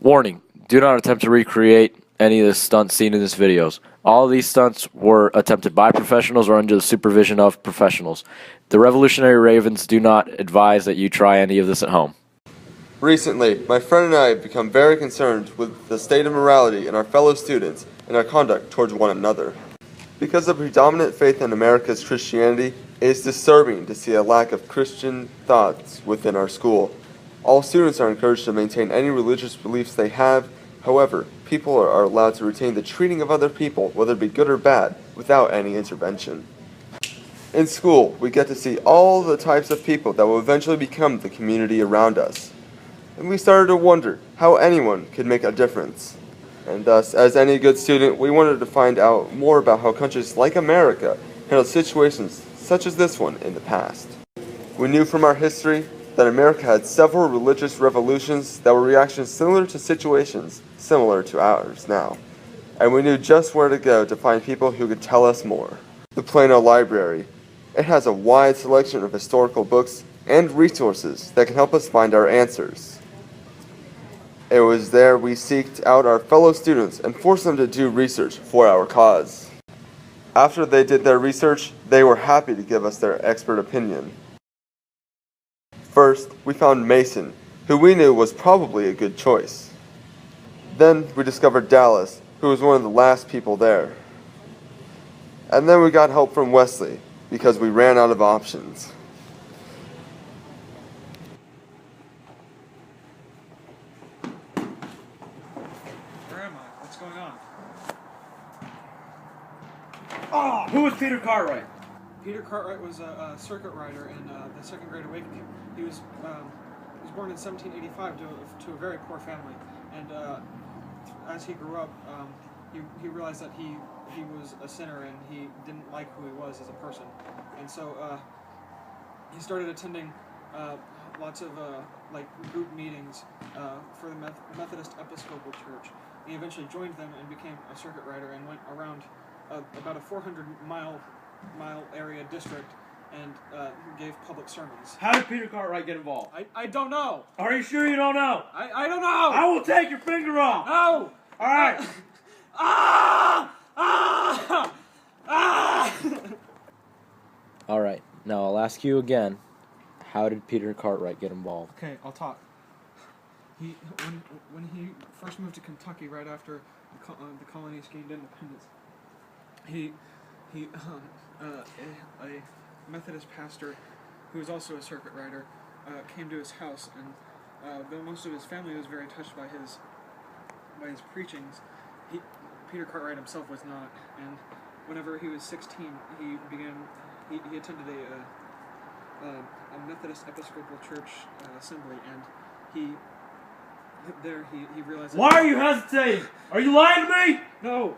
Warning, do not attempt to recreate any of the stunts seen in these videos. All of these stunts were attempted by professionals or under the supervision of professionals. The Revolutionary Ravens do not advise that you try any of this at home. Recently, my friend and I have become very concerned with the state of morality in our fellow students and our conduct towards one another. Because of predominant faith in America's Christianity, it is disturbing to see a lack of Christian thoughts within our school. All students are encouraged to maintain any religious beliefs they have. However, people are allowed to retain the treating of other people, whether it be good or bad, without any intervention. In school, we get to see all the types of people that will eventually become the community around us. And we started to wonder how anyone could make a difference. And thus, as any good student, we wanted to find out more about how countries like America handled situations such as this one in the past. We knew from our history that America had several religious revolutions that were reactions similar to situations similar to ours now. And we knew just where to go to find people who could tell us more. The Plano Library. It has a wide selection of historical books and resources that can help us find our answers. It was there we seeked out our fellow students and forced them to do research for our cause. After they did their research, they were happy to give us their expert opinion. First, we found Mason, who we knew was probably a good choice. Then we discovered Dallas, who was one of the last people there. And then we got help from Wesley, because we ran out of options. Where am I? What's going on? Oh, who was Peter Cartwright? Peter Cartwright was a circuit rider in the Second Great Awakening. He was born in 1785 to a very poor family, and as he grew up, he realized that he was a sinner and he didn't like who he was as a person, and so he started attending lots of like group meetings for the Methodist Episcopal Church. He eventually joined them and became a circuit rider and went around about a 400-mile area district and gave public sermons. How did Peter Cartwright get involved? I don't know. Are you sure you don't know? I don't know. I will take your finger off. No. All right. All right, now I'll ask you again, how did Peter Cartwright get involved? Okay, I'll talk. When he first moved to Kentucky right after the colonies gained independence, a Methodist pastor who was also a circuit rider came to his house, and though most of his family was very touched by his preachings, Peter Cartwright himself was not. And whenever he was 16, he attended a Methodist Episcopal Church assembly, and he realized. Why are you hesitating? Are you lying to me? No,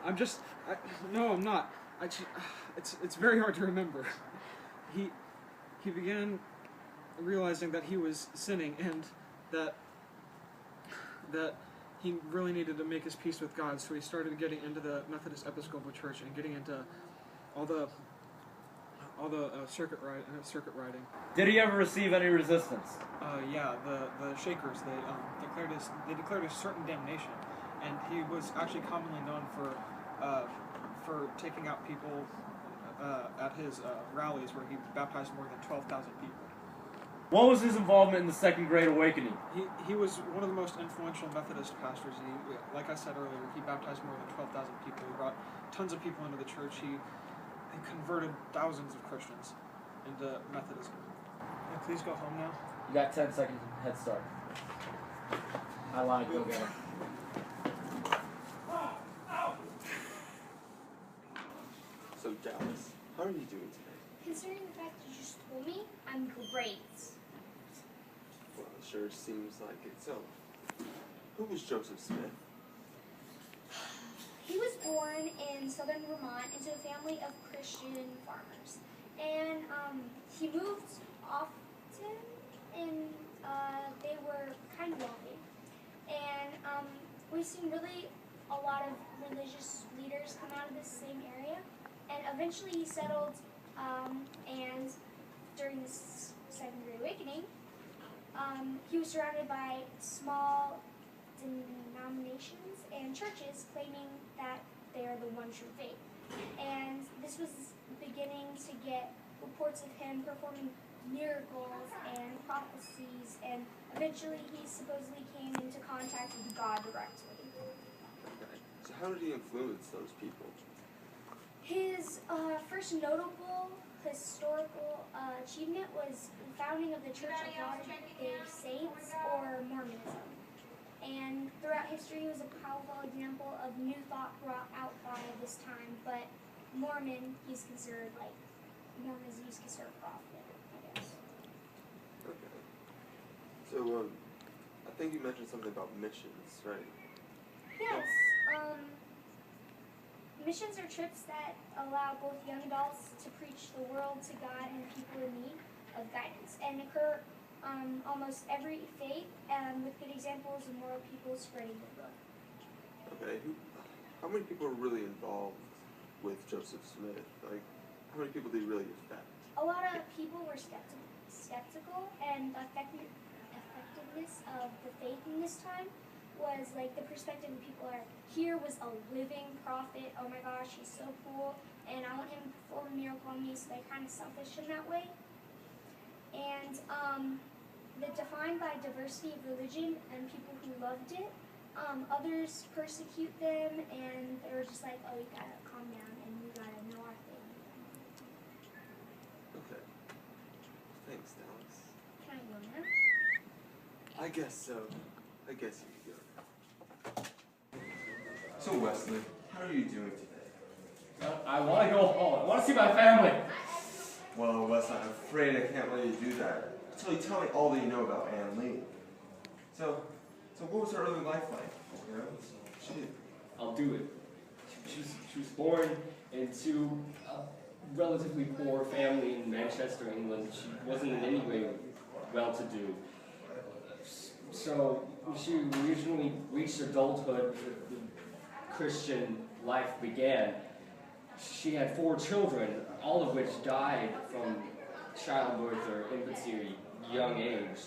no, I'm not. It's very hard to remember. He began realizing that he was sinning and that he really needed to make his peace with God. So he started getting into the Methodist Episcopal Church and getting into all the circuit riding. Did he ever receive any resistance? Yeah, the Shakers they declared a certain damnation, and he was actually commonly known for taking out people at his rallies where he baptized more than 12,000 people. What was his involvement in the Second Great Awakening? He was one of the most influential Methodist pastors. Like I said earlier, he baptized more than 12,000 people. He brought tons of people into the church. He converted thousands of Christians into Methodism. Yeah, please go home now. You got 10 seconds head start. I lied. Go get it. So Dallas, how are you doing today? Considering the fact that you just told me, I'm great. Well, it sure seems like it. So, who was Joseph Smith? He was born in southern Vermont into a family of Christian farmers. And he moved often, and they were kind of wealthy. And we've seen really a lot of religious leaders come out of this same area. And eventually he settled, and during the Second Great Awakening, he was surrounded by small denominations and churches claiming that they are the one true faith. And this was beginning to get reports of him performing miracles and prophecies, and eventually he supposedly came into contact with God directly. Okay. So how did he influence those people? His first notable historical achievement was the founding of the Church of Latter-day Saints, or Mormonism. And throughout history, he was a powerful example of new thought brought out by this time. But Mormonism is considered prophet, I guess. Okay. So, I think you mentioned something about missions, right? Yes. Missions are trips that allow both young adults to preach the world to God and people in need of guidance, and occur almost every faith, with good examples of moral people spreading the book. Okay. How many people are really involved with Joseph Smith? Like, how many people did he really affect? A lot of people were skeptical, and the effectiveness of the faith in this time was like the perspective of people are, here was a living prophet, oh my gosh, he's so cool, and I want him to perform a miracle on me, so they're kind of selfish in that way. And they're defined by diversity of religion and people who loved it. Others persecute them, and they were just like, oh, you gotta calm down, and we gotta know our thing. Okay. Thanks, Dallas. Can I go now? I guess so. I guess you can go. So, Wesley, how are you doing today? I want to go home. I want to see my family. Well, Wesley, I'm afraid I can't let you do that until you tell me all that you know about Ann Lee. So what was her early life like? You know, I'll do it. She was born into a relatively poor family in Manchester, England. She wasn't in any way well-to-do. So she originally reached adulthood, the Christian life began. She had 4 children, all of which died from childbirth or infancy or young age.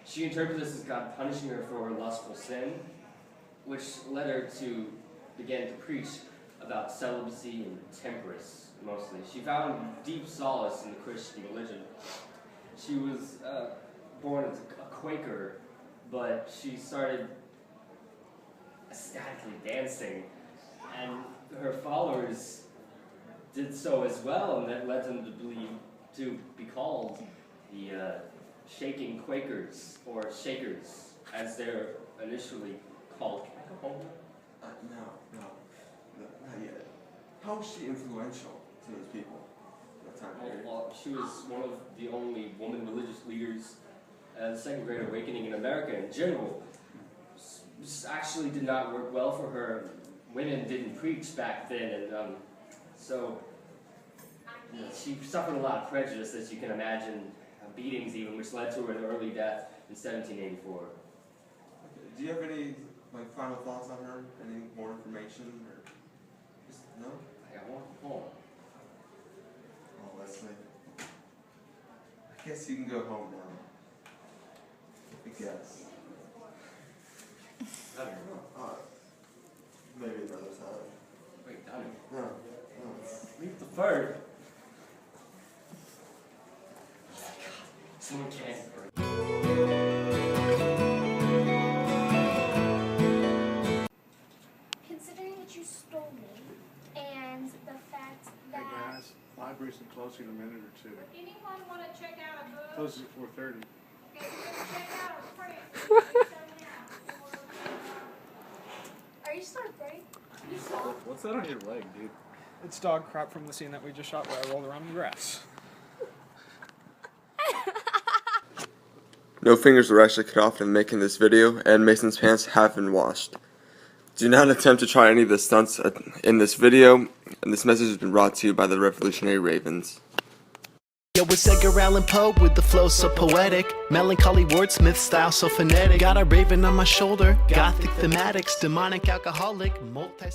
She interpreted this as God punishing her for her lustful sin, which led her to begin to preach about celibacy and temperance, mostly. She found deep solace in the Christian religion. She was born as a Quaker, but she started ecstatically dancing, and her followers did so as well, and that led them to be called the Shaking Quakers, or Shakers, as they're initially called. No, not yet. How was she influential to those people at that time period? Well, she was one of the only woman religious leaders at the Second Great Awakening in America in general. This actually did not work well for her. Women didn't preach back then, and so she suffered a lot of prejudice, as you can imagine, beatings even, which led to her early death in 1784. Okay. Do you have any final thoughts on her? Any more information? Or just no? I want home. Oh, Wesley. I guess you can go home now. I guess. Maybe another time. Wait, Donnie. No. Leave the bird. Someone can't. Considering that you stole me, and the fact that... Hey guys, library's closing in a minute or two. Anyone want to check out a book? Closes at 4:30. Okay, we're going to check out a print. Are you still recording? You saw? What's that on your leg, dude? It's dog crap from the scene that we just shot where I rolled around in the grass. No fingers were actually cut off in making this video, and Mason's pants have been washed. Do not attempt to try any of the stunts in this video, and this message has been brought to you by the Revolutionary Ravens. Yo, it's Edgar Allan Poe with the flow so poetic, melancholy wordsmith style so phonetic. Got a raven on my shoulder, gothic thematics, demonic alcoholic, multi